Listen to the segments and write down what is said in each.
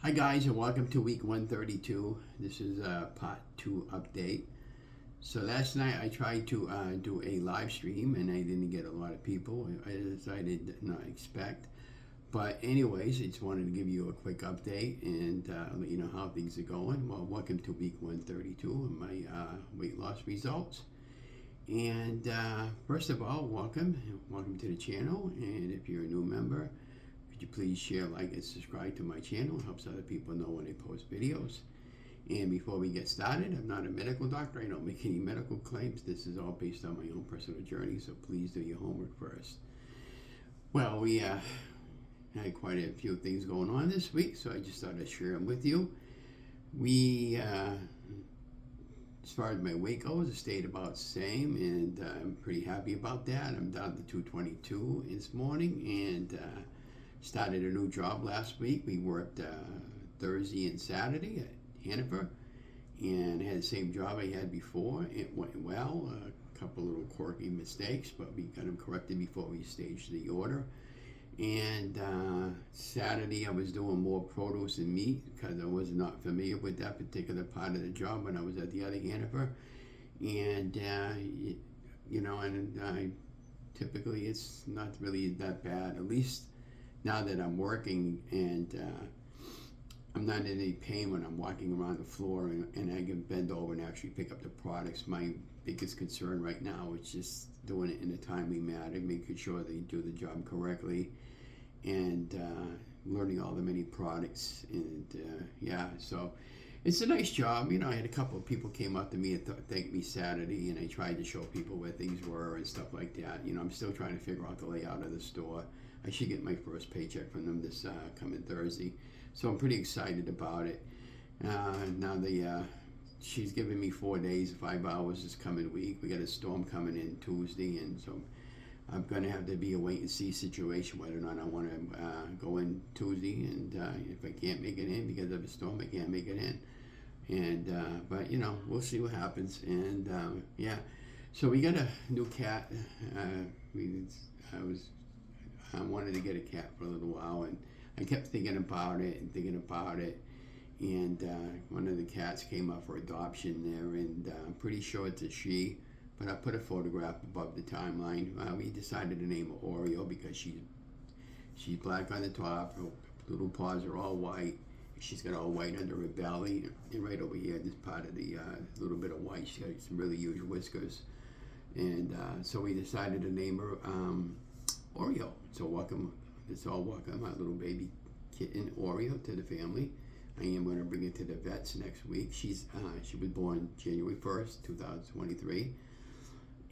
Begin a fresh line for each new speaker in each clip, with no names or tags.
Hi guys, and welcome to week 132. This is a part 2 update. So last night I tried to do a live stream and I didn't get a lot of people, as I did not expect. But anyways, I just wanted to give you a quick update and let you know how things are going. Well, welcome to week 132 and my weight loss results. And first of all, welcome to the channel. And if you're a new member, could you please share, like, and subscribe to my channel? It helps other people know when I post videos. And before we get started, I'm not a medical doctor. I don't make any medical claims. This is all based on my own personal journey, so please do your homework first. Well, we had quite a few things going on this week, so I just thought I'd share them with you. We, as far as my weight goes, it stayed about the same, and I'm pretty happy about that. I'm down to 222 this morning, and started a new job last week. We worked Thursday and Saturday at Hanover, and had the same job I had before. It went well. A couple little quirky mistakes, but we got them corrected before we staged the order. And Saturday I was doing more produce and meat because I was not familiar with that particular part of the job when I was at the other Hanover. And typically it's not really that bad, at least now that I'm working, and I'm not in any pain when I'm walking around the floor and I can bend over and actually pick up the products. My biggest concern right now is just doing it in a timely manner, making sure they do the job correctly, and learning all the many products. And so it's a nice job. I had a couple of people came up to me and thanked me Saturday, and I tried to show people where things were and stuff like that. I'm still trying to figure out the layout of the store. I should get my first paycheck from them this coming Thursday, so I'm pretty excited about it. Now she's giving me 4 days, 5 hours this coming week. We got a storm coming in Tuesday, and so I'm going to have to be a wait and see situation whether or not I want to go in Tuesday, and if I can't make it in because of a storm, I can't make it in. And but we'll see what happens. And so we got a new cat. I wanted to get a cat for a little while, and I kept thinking about it, and one of the cats came up for adoption there, and I'm pretty sure it's a she, but I put a photograph above the timeline. We decided to name her Oreo because she's black on the top, her little paws are all white, she's got all white under her belly, and right over here, this part of the little bit of white, she's got some really huge whiskers, and so we decided to name her Oreo. So welcome my little baby kitten Oreo to the family. I am going to bring it to the vets next week. She was born January 1st, 2023,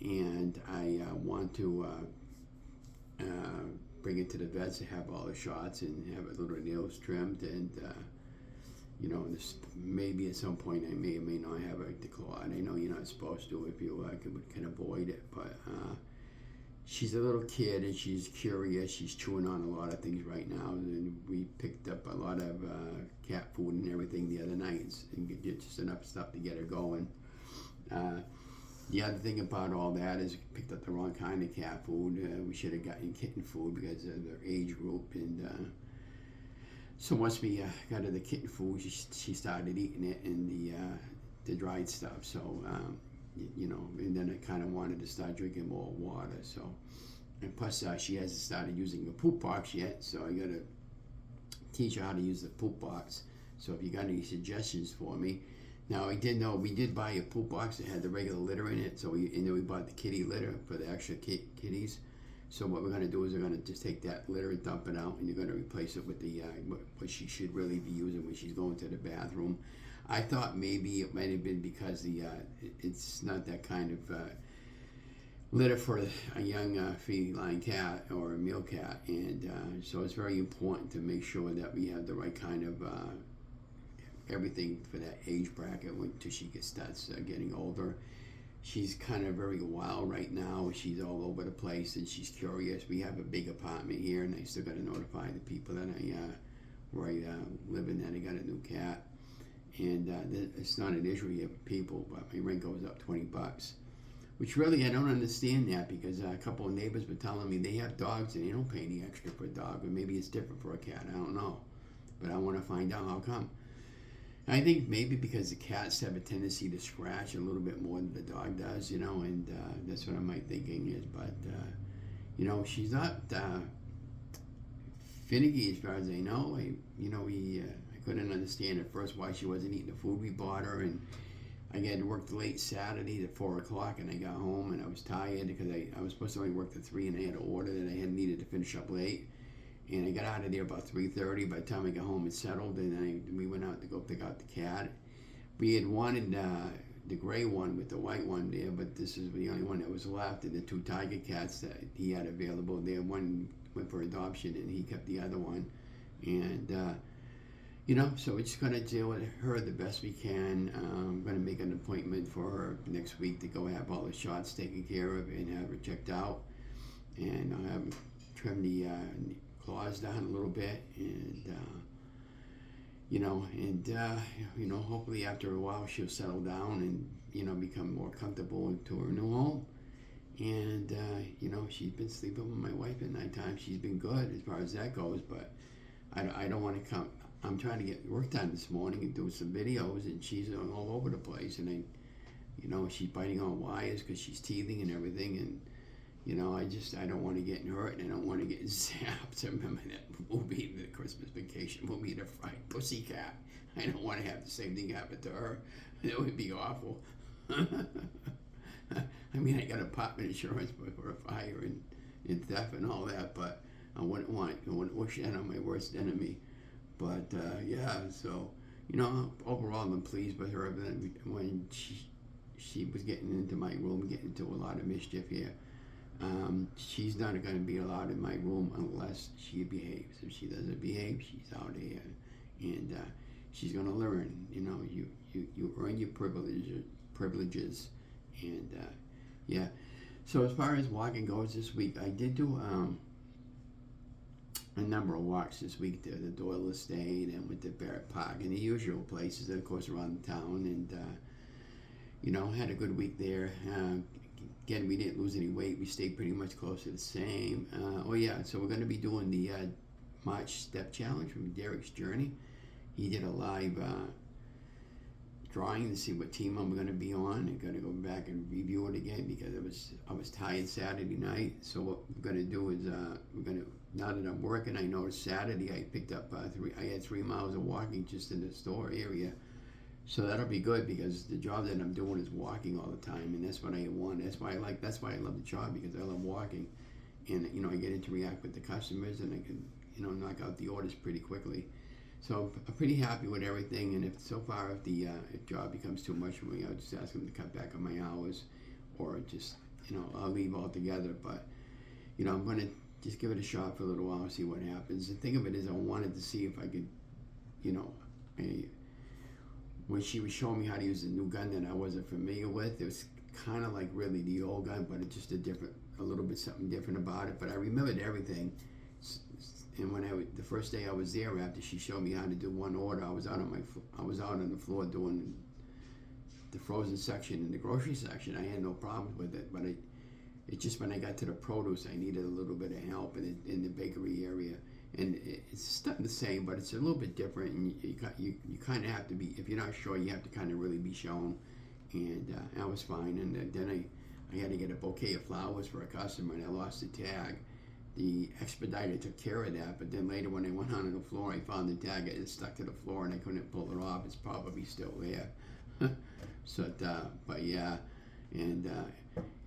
and I want to bring it to the vets to have all the shots and have her little nails trimmed, and maybe at some point I may or may not have her declawed. I know you're not supposed to if you can avoid it, but she's a little kid and she's curious. She's chewing on a lot of things right now, and we picked up a lot of cat food and everything the other night and get just enough stuff to get her going. The other thing about all that is we picked up the wrong kind of cat food. We should have gotten kitten food because of their age group, and so once we got her the kitten food, she started eating it and the dried stuff. So and then I kind of wanted to start drinking more water. So, and plus she hasn't started using the poop box yet, so I got to teach her how to use the poop box. So if you got any suggestions for me. Now I did know we did buy a poop box that had the regular litter in it, and then we bought the kitty litter for the extra kitties. So what we're going to do is we're going to just take that litter and dump it out, and you're going to replace it with the what she should really be using when she's going to the bathroom. I thought maybe it might have been because it's not that kind of litter for a young feline cat or a male cat, and so it's very important to make sure that we have the right kind of everything for that age bracket until she starts getting older. She's kind of very wild right now. She's all over the place and she's curious. We have a big apartment here, and I still got to notify the people that where I live in that I got a new cat. And it's not an issue yet with people, but my rent goes up $20. Which really, I don't understand that, because a couple of neighbors were telling me they have dogs and they don't pay any extra for a dog, or maybe it's different for a cat, I don't know. but I want to find out how come. I think maybe because the cats have a tendency to scratch a little bit more than the dog does, and that's what my thinking is. But, she's not finicky as far as I know. I couldn't understand at first why she wasn't eating the food we bought her, and I had worked late Saturday at 4 o'clock, and I got home and I was tired because I was supposed to only work to 3, and I had an order that I had needed to finish up late. And I got out of there about 3:30. By the time I got home, it settled, and we went out to go pick out the cat. We had wanted the gray one with the white one there, but this is the only one that was left, and the 2 tiger cats that he had available there. One went for adoption, and he kept the other one. And, so we're just going to deal with her the best we can. I'm going to make an appointment for her next week to go have all the shots taken care of and have her checked out. And I'll have trim the claws down a little bit, and hopefully after a while she'll settle down and become more comfortable into her new home. And she's been sleeping with my wife at nighttime. She's been good as far as that goes, but I don't want to come. I'm trying to get work done this morning and do some videos, and she's all over the place, and she's biting on wires because she's teething and everything, and I don't want to get hurt, and I don't want to get zapped. I remember that movie, the Christmas Vacation movie, The Fried Pussycat. I don't want to have the same thing happen to her. That would be awful. I mean, I got apartment insurance for a fire and theft and all that, but I wouldn't wish that on my worst enemy. But so overall, I'm pleased with her. When she was getting into my room, getting into a lot of mischief here. She's not going to be allowed in my room unless she behaves. If she doesn't behave, she's out of here, and she's going to learn. You earn your privileges, and So as far as walking goes this week, I did do a number of walks this week to the Doyle Estate and went to Barrett Park and the usual places, of course, around the town, and had a good week there. Again, we didn't lose any weight. We stayed pretty much close to the same. So we're going to be doing the March Step Challenge from Derek's Journey. He did a live drawing to see what team I'm going to be on. I'm going to go back and review it again because I was tired Saturday night. So what we're going to do is now that I'm working, I noticed Saturday I picked up I had 3 miles of walking just in the store area. So that'll be good because the job that I'm doing is walking all the time, and that's what I want. That's why I love the job, because I love walking, and I get to interact with the customers, and I can knock out the orders pretty quickly. So I'm pretty happy with everything, and if the job becomes too much for me, I'll just ask them to cut back on my hours, or just I'll leave altogether. But I'm gonna just give it a shot for a little while and see what happens. The thing of it is, I wanted to see if I could, when she was showing me how to use a new gun that I wasn't familiar with, it was kind of like really the old gun, but it's just a little bit something different about it. But I remembered everything. And when the first day I was there, after she showed me how to do one order, I was out on the floor doing the frozen section and the grocery section. I had no problems with it, but it just when I got to the produce, I needed a little bit of help in the bakery area. And it's stuff the same, but it's a little bit different, and you kind of have to be, if you're not sure, you have to kind of really be shown. And I was fine, and then I had to get a bouquet of flowers for a customer, and I lost the tag. The expediter took care of that, but then later when I went on the floor, I found the tag. It stuck to the floor, and I couldn't pull it off. It's probably still there.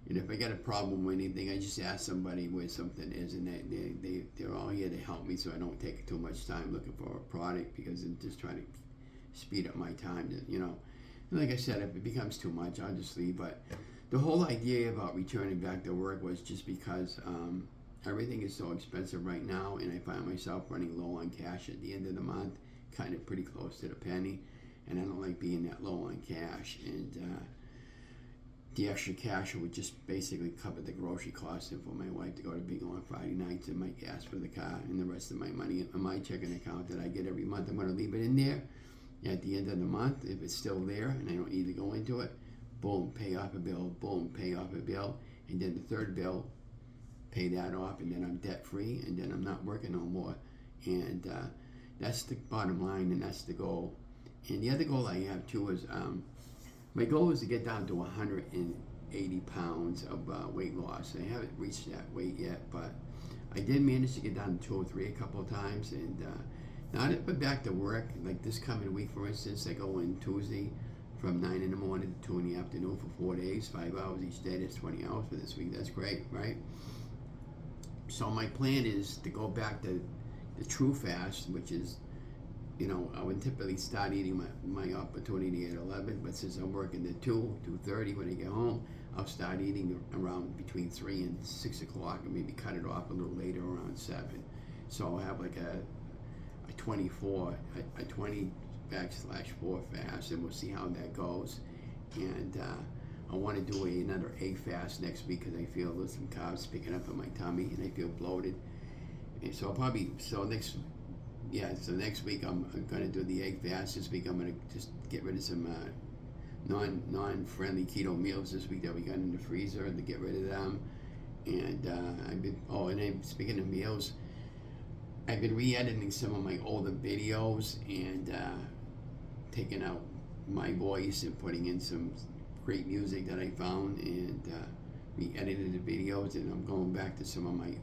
And if I got a problem with anything, I just ask somebody where something is, and they're all here to help me, so I don't take too much time looking for a product, because I'm just trying to speed up my time. And like I said, if it becomes too much, I'll just leave. But the whole idea about returning back to work was just because everything is so expensive right now, and I find myself running low on cash at the end of the month, kind of pretty close to the penny, and I don't like being that low on cash. And the extra cash would just basically cover the grocery costs and for my wife to go to Bingo on Friday nights, and my gas for the car, and the rest of my money on my checking account that I get every month. I'm going to leave it in there. At the end of the month, if it's still there and I don't need to go into it, boom, pay off a bill, boom, pay off a bill, and then the third bill, pay that off, and then I'm debt free, and then I'm not working no more. And That's the bottom line, and that's the goal. And the other goal I have too is my goal is to get down to 180 pounds of weight loss. I haven't reached that weight yet, but I did manage to get down to 203 a couple of times. And now that I'm back to work, like this coming week, for instance, I go in Tuesday from 9 in the morning to 2 in the afternoon for 4 days, 5 hours each day. That's 20 hours for this week. That's great, right? So my plan is to go back to the true fast, which is, I would typically start eating my opportunity at 11, but since I'm working at 2:30 when I get home, I'll start eating around between 3 and 6 o'clock and maybe cut it off a little later around 7. So I'll have like a 20 backslash 4 fast, and we'll see how that goes. And I want to do another egg fast next week because I feel there's some carbs picking up in my tummy and I feel bloated. And so next week I'm going to do the egg fast. This week I'm going to just get rid of some non-friendly keto meals this week that we got in the freezer, to get rid of them. And speaking of meals, I've been re-editing some of my older videos and taking out my voice and putting in some great music that I found, and re-edited the videos. And I'm going back to some of my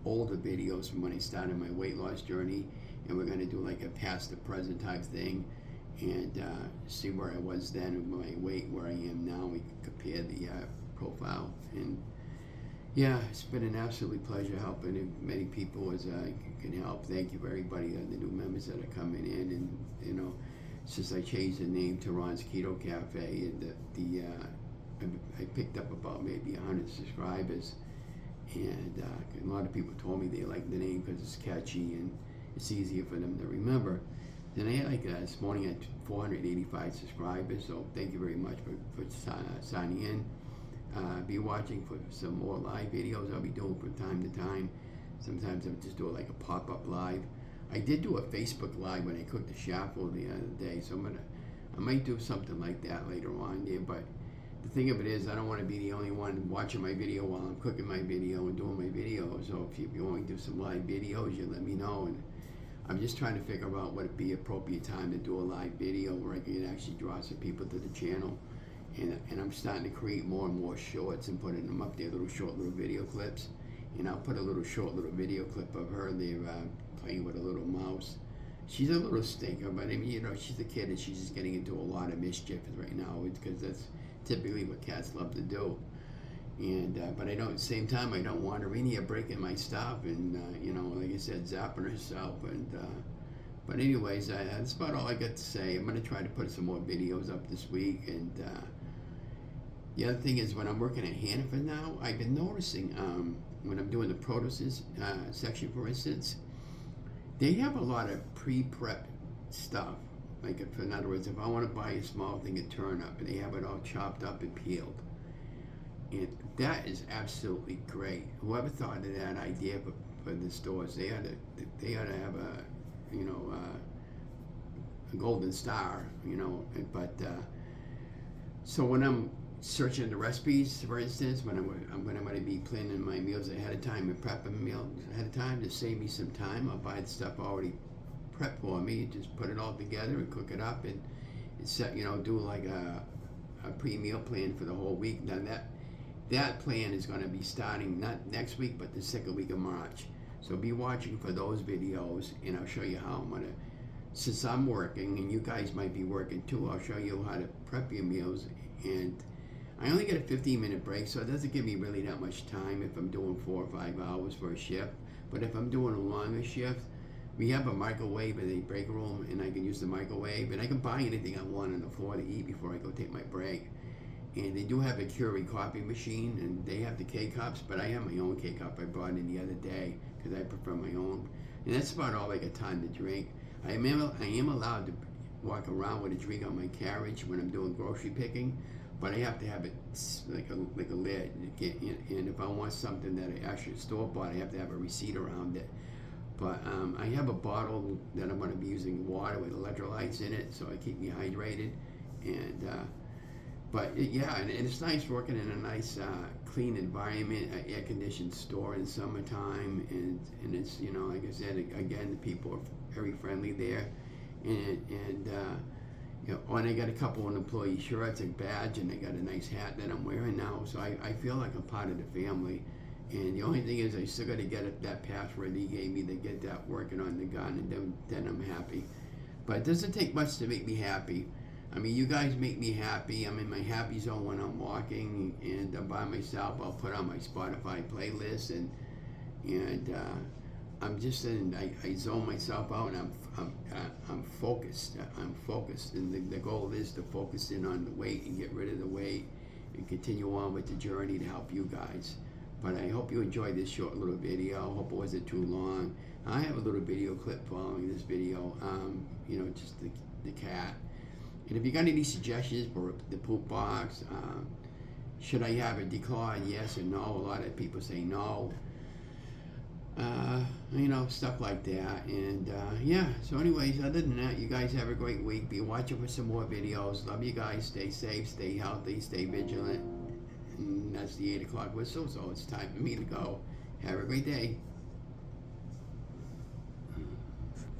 older videos from when I started my weight loss journey, and we're going to do like a past to present type thing, and see where I was then and my weight, where I am now. We can compare the profile. And yeah, it's been an absolute pleasure helping as many people as I can help. Thank you for everybody, the new members that are coming in. And since I changed the name to Ron's Keto Cafe, and I picked up about maybe 100 subscribers, and a lot of people told me they like the name because it's catchy and it's easier for them to remember. Then I had this morning I had 485 subscribers, so thank you very much for signing in. Be watching for some more live videos I'll be doing from time to time. Sometimes I'll just do like a pop-up live. I did do a Facebook live when I cooked the shaffle the other day, so I might do something like that later on there. But the thing of it is, I don't want to be the only one watching my video while I'm cooking my video and doing my video. So if you want to do some live videos, you let me know. And I'm just trying to figure out what would be appropriate time to do a live video where I can actually draw some people to the channel. And I'm starting to create more and more shorts and putting them up there, short little video clips. And I'll put a short little video clip of her there playing with a little mouse. She's a little stinker, but I mean, she's a kid and she's just getting into a lot of mischief right now, because that's typically what cats love to do. And but at the same time, I don't want her in here breaking my stuff and like I said, zapping herself. And but anyways, that's about all I got to say. I'm gonna try to put some more videos up this week. And the other thing is, when I'm working at Hannaford now, I've been noticing when I'm doing the produces section, for instance, they have a lot of pre-prep stuff. Like, in other words, if I want to buy a small thing of turnip, and they have it all chopped up and peeled. And that is absolutely great. Whoever thought of that idea for the stores, they ought to have a golden star, But so when I'm searching the recipes, for instance, when I'm going to be planning my meals ahead of time and prepping meals ahead of time to save me some time, I'll buy the stuff already prepped for me, just put it all together and cook it up, and set, do like a pre-meal plan for the whole week. Now that plan is going to be starting not next week, but the second week of March. So be watching for those videos, and I'll show you how I'm going to, since I'm working and you guys might be working too, I'll show you how to prep your meals. And I only get a 15-minute break, so it doesn't give me really that much time if I'm doing 4 or 5 hours for a shift. But if I'm doing a longer shift, we have a microwave in the break room, and I can use the microwave, and I can buy anything I want on the floor to eat before I go take my break. And they do have a Keurig coffee machine, and they have the K-Cups, but I have my own K-Cup I brought in the other day because I prefer my own. And that's about all I got time to drink. I am allowed to walk around with a drink on my carriage when I'm doing grocery picking, but I have to have it like a lid. And if I want something that I actually store-bought, I have to have a receipt around it. But I have a bottle that I'm going to be using water with electrolytes in it, so I keep me hydrated. And and it's nice working in a nice clean environment, air-conditioned store in summertime, and it's like I said again, the people very friendly there, and and I got a couple of employee shirts, a badge, and I got a nice hat that I'm wearing now. So I feel like I'm part of the family. And the only thing is, I still got to get that password he gave me to get that working on the gun, and then I'm happy. But it doesn't take much to make me happy. I mean, you guys make me happy. I'm in my happy zone when I'm walking, and I'm by myself. I'll put on my Spotify playlist, and I'm just I zone myself out, and I'm focused. I'm focused, and the goal is to focus in on the weight and get rid of the weight, and continue on with the journey to help you guys. But I hope you enjoyed this short little video. I hope it wasn't too long. I have a little video clip following this video. Just the cat. And if you got any suggestions for the poop box, should I have a decline? Yes or no? A lot of people say no. Stuff like that. And so anyways, other than that, you guys have a great week. Be watching for some more videos. Love you guys. Stay safe, stay healthy, stay vigilant. And that's the 8 o'clock whistle, so it's time for me to go. Have a great day.